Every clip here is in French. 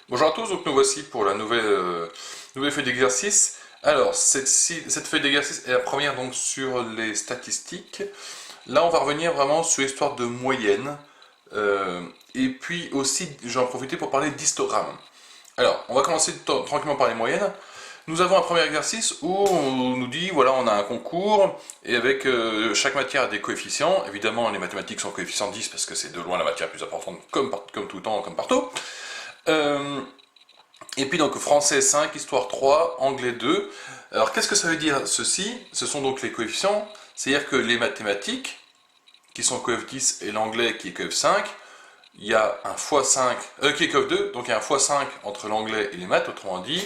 Bonjour à tous, donc nous voici pour la nouvelle feuille d'exercice. Alors, cette feuille d'exercice est la première donc sur les statistiques. Là, on va revenir vraiment sur l'histoire de moyenne. Et puis aussi, j'en profiter pour parler d'histogramme. Alors, on va commencer tranquillement par les moyennes. Nous avons un premier exercice où on nous dit, voilà, on a un concours, et avec chaque matière a des coefficients. Évidemment, les mathématiques sont coefficient 10 parce que c'est de loin la matière la plus importante, comme tout le temps, comme partout. Et puis donc français 5, histoire 3, anglais 2. Alors qu'est-ce que ça veut dire ceci? Ce sont donc les coefficients, c'est-à-dire que les mathématiques, qui sont coef 10, et l'anglais qui est coef 5, il y a un x5, qui est coef 2, donc il y a un x5 entre l'anglais et les maths, autrement dit,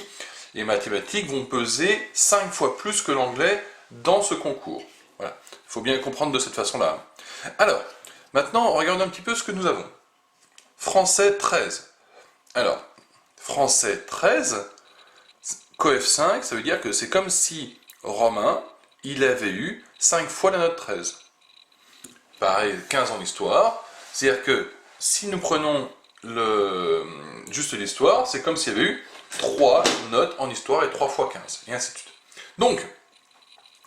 les mathématiques vont peser 5 fois plus que l'anglais dans ce concours. Voilà, il faut bien comprendre de cette façon-là. Alors, maintenant, regardons un petit peu ce que nous avons. Français 13. Alors, français 13, coef 5, ça veut dire que c'est comme si Romain, il avait eu 5 fois la note 13. Pareil, 15 en histoire, c'est-à-dire que si nous prenons juste l'histoire, c'est comme s'il y avait eu 3 notes en histoire et 3 fois 15, et ainsi de suite. Donc,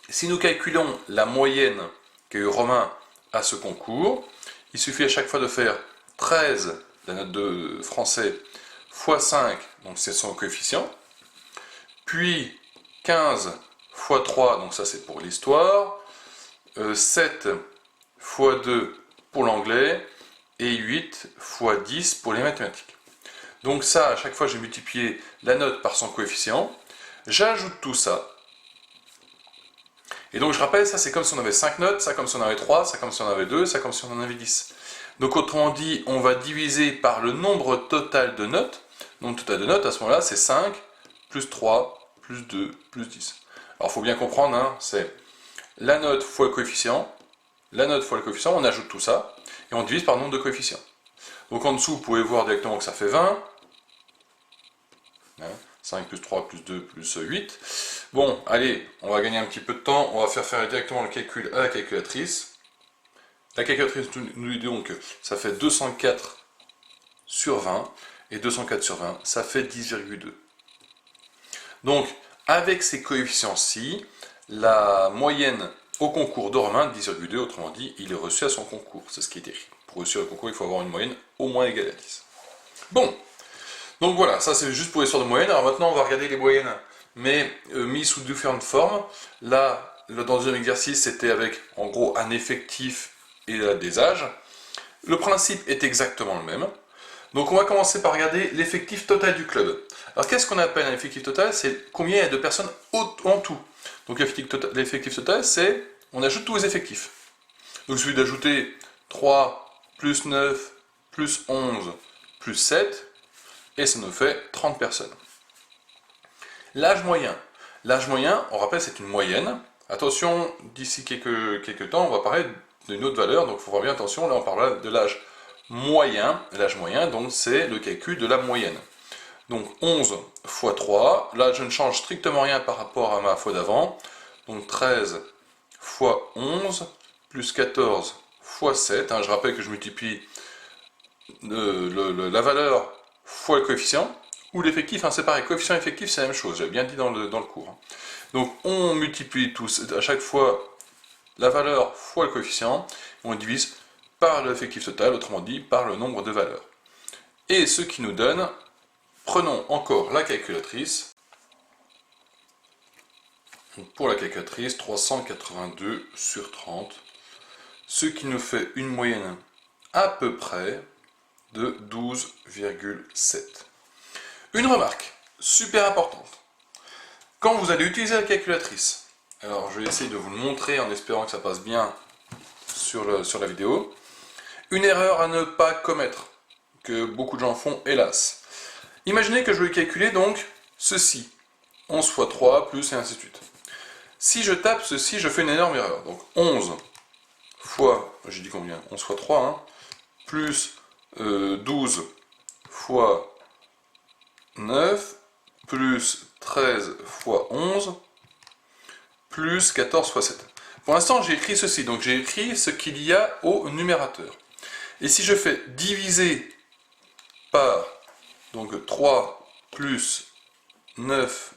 si nous calculons la moyenne qu'a eu Romain à ce concours, il suffit à chaque fois de faire 13, la note de français, fois 5, donc c'est son coefficient, puis 15 fois 3, donc ça c'est pour l'histoire, 7 fois 2 pour l'anglais, et 8 fois 10 pour les mathématiques. Donc ça, à chaque fois j'ai multiplié la note par son coefficient, j'ajoute tout ça, et donc je rappelle, ça c'est comme si on avait 5 notes, ça comme si on en avait 3, ça comme si on en avait 2, ça comme si on en avait 10. Donc autrement dit, on va diviser par le nombre total de notes. Le nombre total de notes, à ce moment-là, c'est 5, plus 3, plus 2, plus 10. Alors il faut bien comprendre, hein, c'est la note fois le coefficient, on ajoute tout ça, et on divise par le nombre de coefficients. Donc en dessous, vous pouvez voir directement que ça fait 20. 5 plus 3 plus 2 plus 8. Bon, allez, on va gagner un petit peu de temps, on va faire directement le calcul à la calculatrice. La calculatrice nous dit donc que ça fait 204 sur 20, et 204 sur 20, ça fait 10,2. Donc, avec ces coefficients-ci, la moyenne au concours de Romain, 10,2, autrement dit, il est reçu à son concours. C'est ce qui est écrit. Pour réussir le concours, il faut avoir une moyenne au moins égale à 10. Bon, donc voilà, ça c'est juste pour l'histoire de moyenne. Alors maintenant, on va regarder les moyennes, mais mises sous différentes formes. Là, le deuxième exercice, c'était avec, en gros, un effectif et des âges. Le principe est exactement le même. Donc on va commencer par regarder l'effectif total du club. Alors qu'est-ce qu'on appelle un effectif total? C'est combien il y a de personnes en tout. Donc l'effectif total, c'est, on ajoute tous les effectifs. Donc il suffit d'ajouter 3 plus 9 plus 11 plus 7, et ça nous fait 30 personnes. L'âge moyen. L'âge moyen, on rappelle, c'est une moyenne. Attention, d'ici quelques temps, on va parler d'une autre valeur, donc il faut faire bien attention, là on parle de l'âge moyen. L'âge moyen, donc c'est le calcul de la moyenne. Donc 11 fois 3, là je ne change strictement rien par rapport à ma fois d'avant. Donc 13 fois 11, plus 14 fois 7, je rappelle que je multiplie la valeur fois le coefficient, ou l'effectif, c'est pareil, coefficient effectif c'est la même chose, j'avais bien dit dans le cours. Donc on multiplie à chaque fois la valeur fois le coefficient, on divise par l'effectif total, autrement dit par le nombre de valeurs. Et ce qui nous donne, prenons encore la calculatrice. Pour la calculatrice, 382 sur 30, ce qui nous fait une moyenne à peu près de 12,7. Une remarque super importante. Quand vous allez utiliser la calculatrice, alors je vais essayer de vous le montrer en espérant que ça passe bien sur la vidéo, une erreur à ne pas commettre, que beaucoup de gens font hélas. Imaginez que je vais calculer donc ceci, 11 fois 3, plus et ainsi de suite. Si je tape ceci, je fais une énorme erreur. Donc 11 fois, j'ai dit combien? 11 fois 3, plus 12 fois 9, plus 13 fois 11, plus 14 fois 7. Pour l'instant, j'ai écrit ceci, donc j'ai écrit ce qu'il y a au numérateur. Et si je fais diviser par Donc 3 plus 9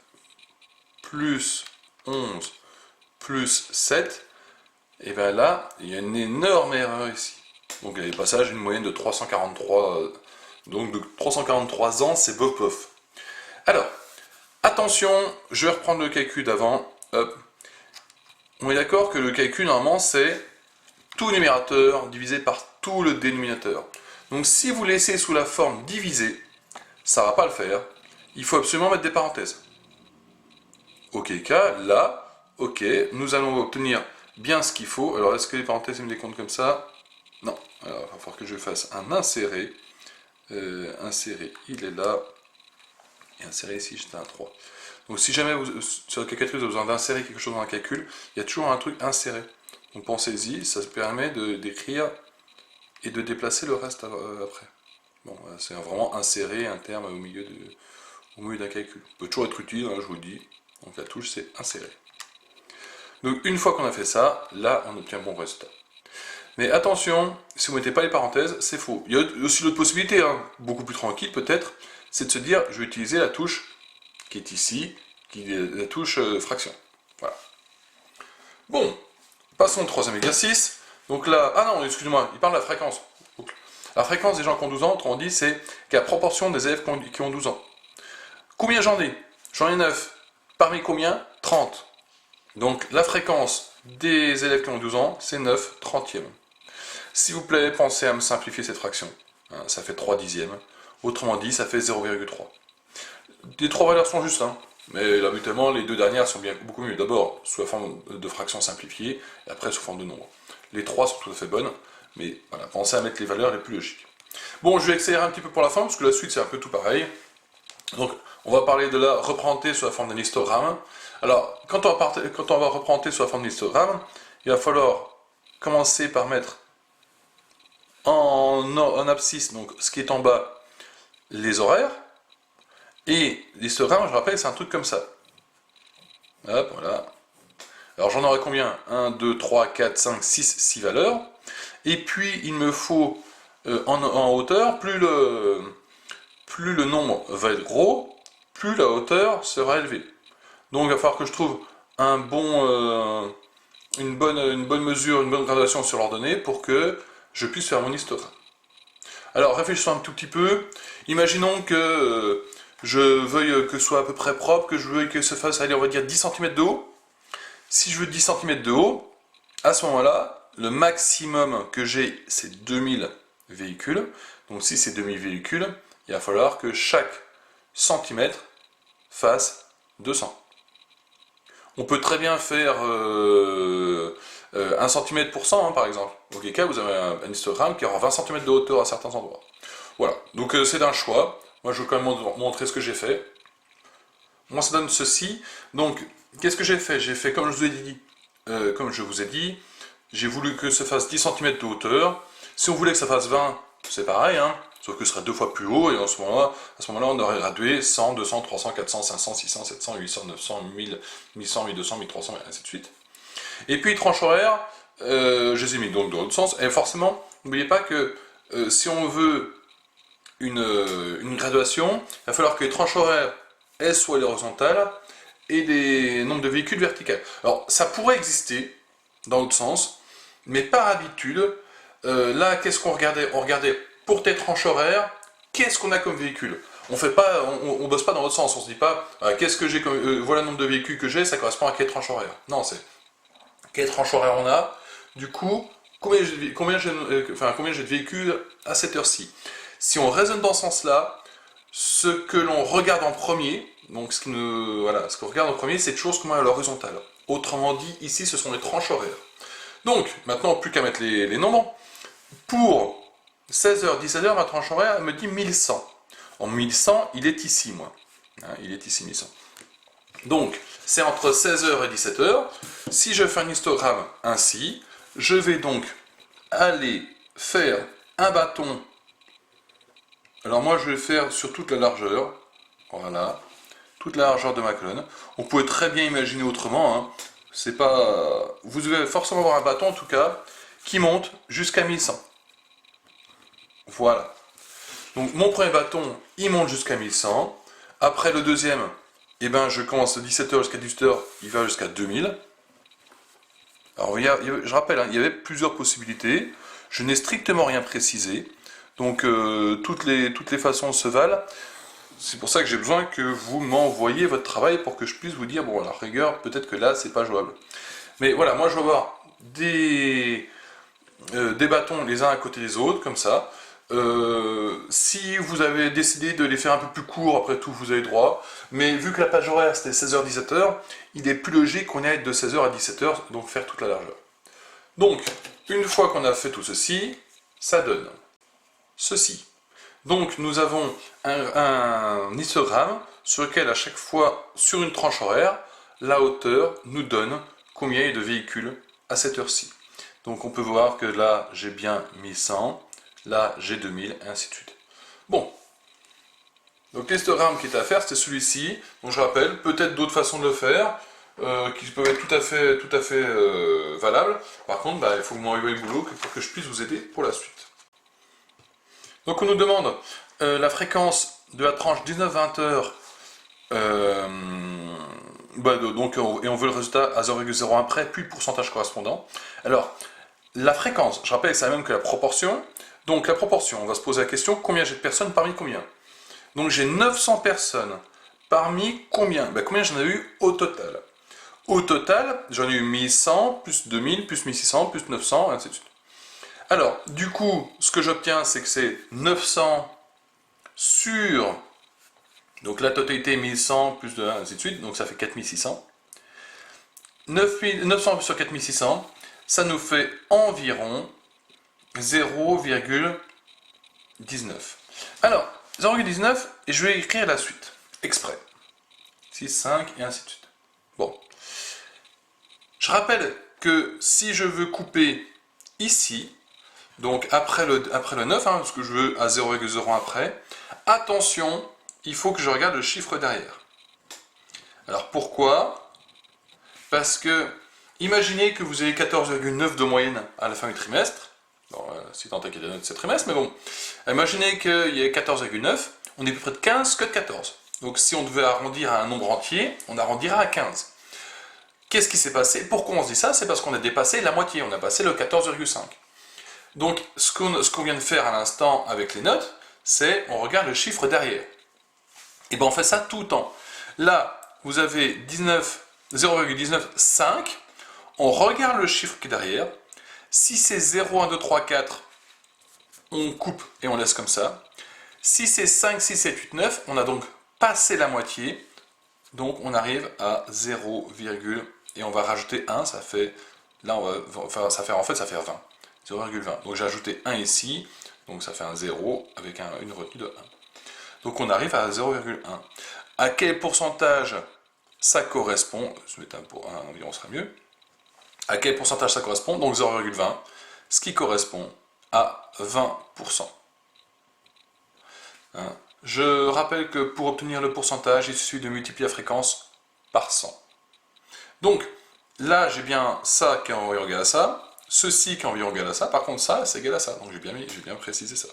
plus 11 plus 7, et bien là, il y a une énorme erreur ici. Donc il y a des passages, une moyenne de 343, donc de 343 ans, c'est bof bof. Alors, attention, je vais reprendre le calcul d'avant. Hop. On est d'accord que le calcul, normalement, c'est tout numérateur divisé par tout le dénominateur. Donc si vous laissez sous la forme divisée, ça ne va pas le faire. Il faut absolument mettre des parenthèses. Auquel cas, là, ok, nous allons obtenir bien ce qu'il faut. Alors, est-ce que les parenthèses me décomptent comme ça? Non. Alors, il va falloir que je fasse un inséré. Insérer, il est là. Et insérer ici, j'étais un 3. Donc, si jamais sur la calculatrice, vous avez besoin d'insérer quelque chose dans un calcul, il y a toujours un truc inséré. Donc, pensez-y, ça se permet d'écrire et de déplacer le reste après. Bon, c'est vraiment insérer un terme au milieu d'un calcul. Ça peut toujours être utile, hein, je vous le dis. Donc la touche c'est insérer. Donc une fois qu'on a fait ça, là on obtient un bon résultat. Mais attention, si vous ne mettez pas les parenthèses, c'est faux. Il y a aussi l'autre possibilité, hein, beaucoup plus tranquille peut-être, c'est de se dire je vais utiliser la touche qui est ici, qui est la touche fraction. Voilà. Bon, passons au troisième exercice. Donc là, ah non, excusez-moi, il parle de la fréquence. La fréquence des gens qui ont 12 ans, autrement dit, c'est la proportion des élèves qui ont 12 ans. Combien j'en ai? J'en ai 9. Parmi combien? 30. Donc la fréquence des élèves qui ont 12 ans, c'est 9 trentièmes. S'il vous plaît, pensez à me simplifier cette fraction. Ça fait 3 dixièmes. Autrement dit, ça fait 0,3. Les trois valeurs sont justes, hein, mais là, habituellement, les deux dernières sont beaucoup mieux. D'abord, sous la forme de fraction simplifiée, et après sous forme de nombre. Les trois sont tout à fait bonnes, mais voilà, pensez à mettre les valeurs les plus logiques. Bon, je vais accélérer un petit peu pour la fin, parce que la suite, c'est un peu tout pareil. Donc, on va parler de la représenter sous la forme d'un histogramme. Alors, quand on va représenter sous la forme d'un histogramme, il va falloir commencer par mettre en abscisse, donc ce qui est en bas, les horaires. Et l'histogramme, je rappelle, c'est un truc comme ça. Hop, voilà. Alors, j'en aurai combien? 1, 2, 3, 4, 5, 6, 6 valeurs. Et puis, il me faut, en hauteur, plus le nombre va être gros, plus la hauteur sera élevée. Donc il va falloir que je trouve une bonne mesure, une bonne graduation sur l'ordonnée pour que je puisse faire mon histogramme. Alors réfléchissons un tout petit peu. Imaginons que je veuille que ce soit à peu près propre, que je veuille que ça fasse, allez, on va dire 10 cm de haut. Si je veux 10 cm de haut, à ce moment-là, le maximum que j'ai, c'est 2000 véhicules. Donc si c'est 2000 véhicules, il va falloir que chaque centimètre fasse 200. On peut très bien faire 1 cm pour 100, hein, par exemple. Auquel cas, vous avez un histogramme qui aura 20 cm de hauteur à certains endroits. Voilà, donc c'est un choix. Moi, je vais quand même montrer ce que j'ai fait. Moi, ça donne ceci. Donc, qu'est-ce que j'ai fait? J'ai fait, comme je vous ai dit, j'ai voulu que ça fasse 10 cm de hauteur. Si on voulait que ça fasse 20, c'est pareil, hein. Sauf que ce serait 2 fois plus haut, et à ce moment-là, on aurait gradué 100, 200, 300, 400, 500, 600, 700, 800, 900, 1000, 1100, 1200, 1300, et ainsi de suite. Et puis, tranche horaire, je les ai mis donc dans l'autre sens, et forcément, n'oubliez pas que si on veut une graduation, il va falloir que les tranches horaires, elles soient horizontales, et des nombres de véhicules verticales. Alors, ça pourrait exister, dans l'autre sens, mais par habitude, là, qu'est-ce qu'on regardait? On regardait pour tes tranches horaires, qu'est-ce qu'on a comme véhicule? On bosse pas dans l'autre sens, on se dit pas qu'est-ce que j'ai comme voilà le nombre de véhicules que j'ai, ça correspond à quelle tranche horaire. Non, c'est quelle tranche horaire on a, du coup, combien j'ai de véhicules à cette heure-ci. Si on raisonne dans ce sens-là, ce que l'on regarde en premier, donc ce qu'on regarde en premier, c'est toujours ce qu'on a à l'horizontale. Autrement dit, ici, ce sont les tranches horaires. Donc, maintenant, plus qu'à mettre les nombres. Pour 16h, 17h, ma tranche horaire me dit 1100. En 1100, il est ici, moi. Hein, il est ici, 1100. Donc, c'est entre 16h et 17h. Si je fais un histogramme ainsi, je vais donc aller faire un bâton. Alors moi, je vais faire sur toute la largeur. Voilà. Toute la largeur de ma colonne. On pourrait très bien imaginer autrement. Hein. C'est pas... Vous devez forcément avoir un bâton, en tout cas, qui monte jusqu'à 1100. Voilà. Donc mon premier bâton, il monte jusqu'à 1100. Après le deuxième, eh ben, je commence de 17h jusqu'à 18h, il va jusqu'à 2000. Alors je rappelle, hein, il y avait plusieurs possibilités. Je n'ai strictement rien précisé. Donc toutes les façons se valent. C'est pour ça que j'ai besoin que vous m'envoyiez votre travail pour que je puisse vous dire, bon, à la rigueur, peut-être que là, c'est pas jouable. Mais voilà, moi, je vais avoir des bâtons les uns à côté des autres, comme ça. Si vous avez décidé de les faire un peu plus courts, après tout, vous avez droit. Mais vu que la page horaire, c'était 16h-17h, il est plus logique qu'on aille de 16h à 17h, donc faire toute la largeur. Donc, une fois qu'on a fait tout ceci, ça donne ceci. Donc nous avons un histogramme sur lequel à chaque fois, sur une tranche horaire, la hauteur nous donne combien il y a de véhicules à cette heure-ci. Donc on peut voir que là j'ai bien 1100, là j'ai 2000, et ainsi de suite. Bon, donc l'histogramme qui est à faire, c'était celui-ci. Donc je rappelle, peut-être d'autres façons de le faire, qui peuvent être tout à fait valables. Par contre, il faut que vous m'envoyiez le boulot pour que je puisse vous aider pour la suite. Donc on nous demande la fréquence de la tranche 19-20 heures, et on veut le résultat à 0,01 près, puis le pourcentage correspondant. Alors, la fréquence, je rappelle que c'est la même que la proportion. Donc la proportion, on va se poser la question, combien j'ai de personnes parmi combien? Donc j'ai 900 personnes parmi combien? Combien j'en ai eu au total? Au total, j'en ai eu 1100, plus 2000, plus 1600, plus 900, et ainsi de suite. Alors, du coup, ce que j'obtiens, c'est que c'est 900 sur, donc la totalité 1100 plus de 1, ainsi de suite, donc ça fait 4600. 900 sur 4600, ça nous fait environ 0,19. Alors, 0,19, et je vais écrire la suite, exprès. 6, 5, et ainsi de suite. Bon. Je rappelle que si je veux couper ici, donc après le 9, parce que je veux à 0,01 après, attention, il faut que je regarde le chiffre derrière. Alors pourquoi? Parce que, imaginez que vous ayez 14,9 de moyenne à la fin du trimestre, si tant est qu'il y a des notes de ce trimestre, mais bon, imaginez qu'il y ait 14,9, on est plus près de 15 que de 14. Donc si on devait arrondir à un nombre entier, on arrondira à 15. Qu'est-ce qui s'est passé? Pourquoi on se dit ça? C'est parce qu'on a dépassé la moitié, on a passé le 14,5. Donc, ce qu'on vient de faire à l'instant avec les notes, c'est on regarde le chiffre derrière. Et bien on fait ça tout le temps. Là, vous avez 0,195, on regarde le chiffre qui est derrière. Si c'est 0, 1, 2, 3, 4, on coupe et on laisse comme ça. Si c'est 5, 6, 7, 8, 9, on a donc passé la moitié. Donc on arrive à 0, et on va rajouter 1, ça fait, là ça fait 20. 0,20. Donc j'ai ajouté 1 ici, donc ça fait un 0 avec une retenue de 1. Donc on arrive à 0,1. À quel pourcentage ça correspond? Je vais mettre 1 pour 1 environ, sera mieux. À quel pourcentage ça correspond? Donc 0,20, ce qui correspond à 20%. Je rappelle que pour obtenir le pourcentage, il suffit de multiplier la fréquence par 100. Donc là j'ai bien ça qui est environ égal à ça. Ceci qui est environ égal à ça, par contre ça, c'est égal à ça, donc j'ai bien précisé ça.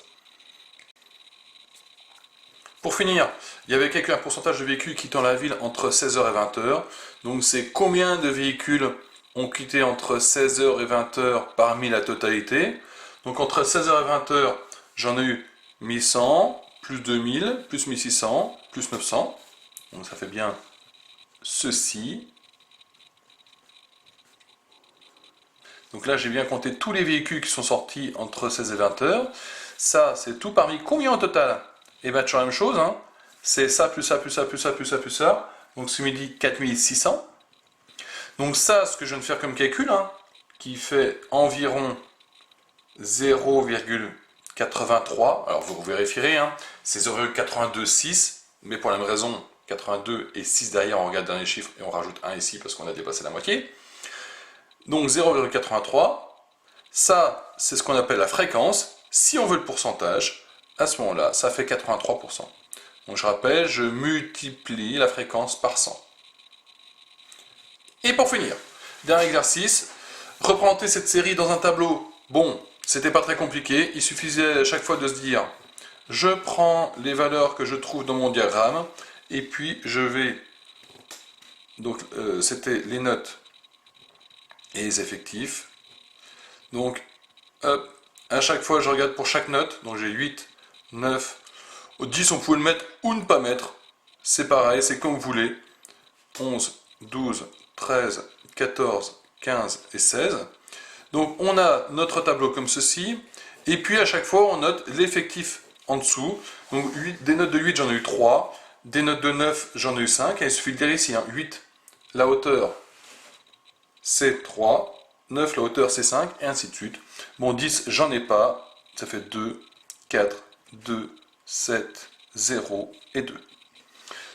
Pour finir, il y avait un pourcentage de véhicules quittant la ville entre 16h et 20h, donc c'est combien de véhicules ont quitté entre 16h et 20h parmi la totalité. Donc entre 16h et 20h, j'en ai eu 1100, plus 2000, plus 1600, plus 900, donc ça fait bien ceci. Donc là, j'ai bien compté tous les véhicules qui sont sortis entre 16 et 20 heures. Ça, c'est tout parmi combien au total? Et bien, toujours la même chose, hein. C'est ça, plus ça, plus ça, plus ça, plus ça, plus ça. Donc, ce qui me dit 4600. Donc ça, ce que je viens de faire comme calcul, hein, qui fait environ 0,83. Alors, vous vérifierez, hein, c'est 0,826, mais pour la même raison, 82 et 6 derrière, on regarde le dernier chiffre et on rajoute 1 ici parce qu'on a dépassé la moitié. Donc 0,83, ça c'est ce qu'on appelle la fréquence. Si on veut le pourcentage, à ce moment-là, ça fait 83%. Donc je rappelle, je multiplie la fréquence par 100. Et pour finir, dernier exercice, représenter cette série dans un tableau. Bon, c'était pas très compliqué, il suffisait à chaque fois de se dire, Je prends les valeurs que je trouve dans mon diagramme, et puis je vais, donc c'était les notes et les effectifs. Donc, hop, à chaque fois je regarde pour chaque note, donc j'ai 8, 9, 10 on peut le mettre ou ne pas mettre, c'est pareil, c'est comme vous voulez, 11, 12, 13, 14, 15 et 16. Donc on a notre tableau comme ceci, et puis à chaque fois on note l'effectif en dessous. Donc des notes de 8 j'en ai eu 3, des notes de 9 j'en ai eu 5, et il suffit de lire ici, 8 la hauteur c'est 3, 9 la hauteur c'est 5, et ainsi de suite. Bon 10 j'en ai pas, ça fait 2, 4, 2, 7, 0 et 2.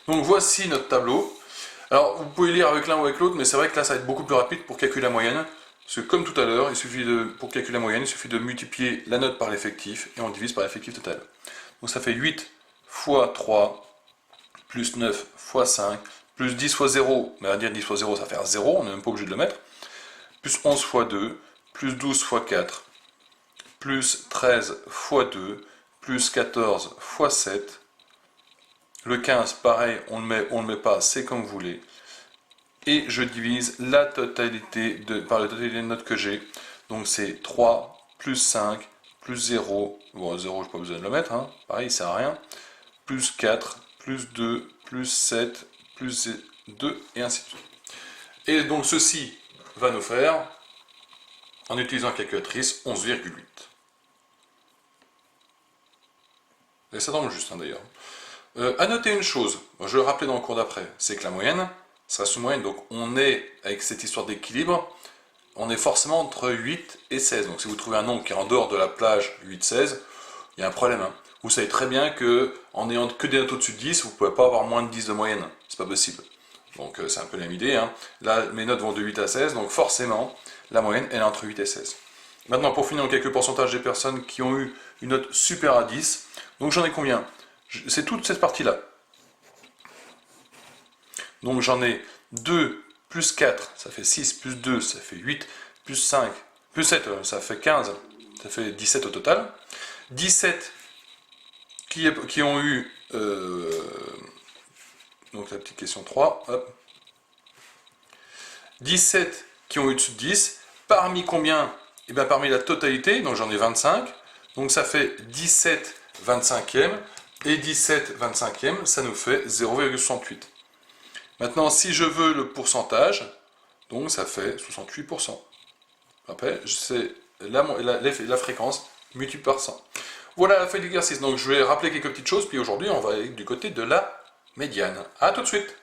Donc voici notre tableau. Alors vous pouvez lire avec l'un ou avec l'autre, mais c'est vrai que là ça va être beaucoup plus rapide pour calculer la moyenne. Parce que comme tout à l'heure, pour calculer la moyenne, il suffit de multiplier la note par l'effectif, et on divise par l'effectif total. Donc ça fait 8 fois 3, plus 9 fois 5, plus 10 fois 0, mais on va dire 10 fois 0, ça va faire 0, on n'est même pas obligé de le mettre, plus 11 fois 2, plus 12 fois 4, plus 13 fois 2, plus 14 fois 7, le 15, pareil, on ne le met pas, c'est comme vous voulez, et je divise la totalité par la totalité des notes que j'ai, donc c'est 3, plus 5, plus 0, bon 0 je n'ai pas besoin de le mettre, hein. Pareil, il ne sert à rien, plus 4, plus 2, plus 7, plus 2, et ainsi de suite. Et donc ceci va nous faire, en utilisant la calculatrice, 11,8. Et ça tombe juste, hein, d'ailleurs. À noter une chose, je vais le rappeler dans le cours d'après, c'est que la moyenne, ça reste une moyenne, donc on est, avec cette histoire d'équilibre, on est forcément entre 8 et 16. Donc si vous trouvez un nombre qui est en dehors de la plage 8-16, il y a un problème. Hein. Vous savez très bien que en n'ayant que des notes au-dessus de 10, vous ne pouvez pas avoir moins de 10 de moyenne. C'est pas possible. Donc c'est un peu la même idée. Hein. Là, mes notes vont de 8 à 16, donc forcément, la moyenne, elle est entre 8 et 16. Maintenant, pour finir, quelques pourcentages des personnes qui ont eu une note supérieure à 10. Donc j'en ai combien? C'est toute cette partie-là. Donc j'en ai 2 plus 4, ça fait 6, plus 2, ça fait 8, plus 5, plus 7, ça fait 15, ça fait 17 au total. 17 qui ont eu, donc la petite question 3, hop. 17 qui ont eu dessus de 10, parmi combien? Eh bien parmi la totalité, donc j'en ai 25, donc ça fait 17 25e, et 17 25e, ça nous fait 0,68. Maintenant, si je veux le pourcentage, donc ça fait 68%. Après, c'est la fréquence multipliée par 100. Voilà la feuille d'exercice. Donc je vais rappeler quelques petites choses, puis aujourd'hui on va aller du côté de la médiane. A tout de suite!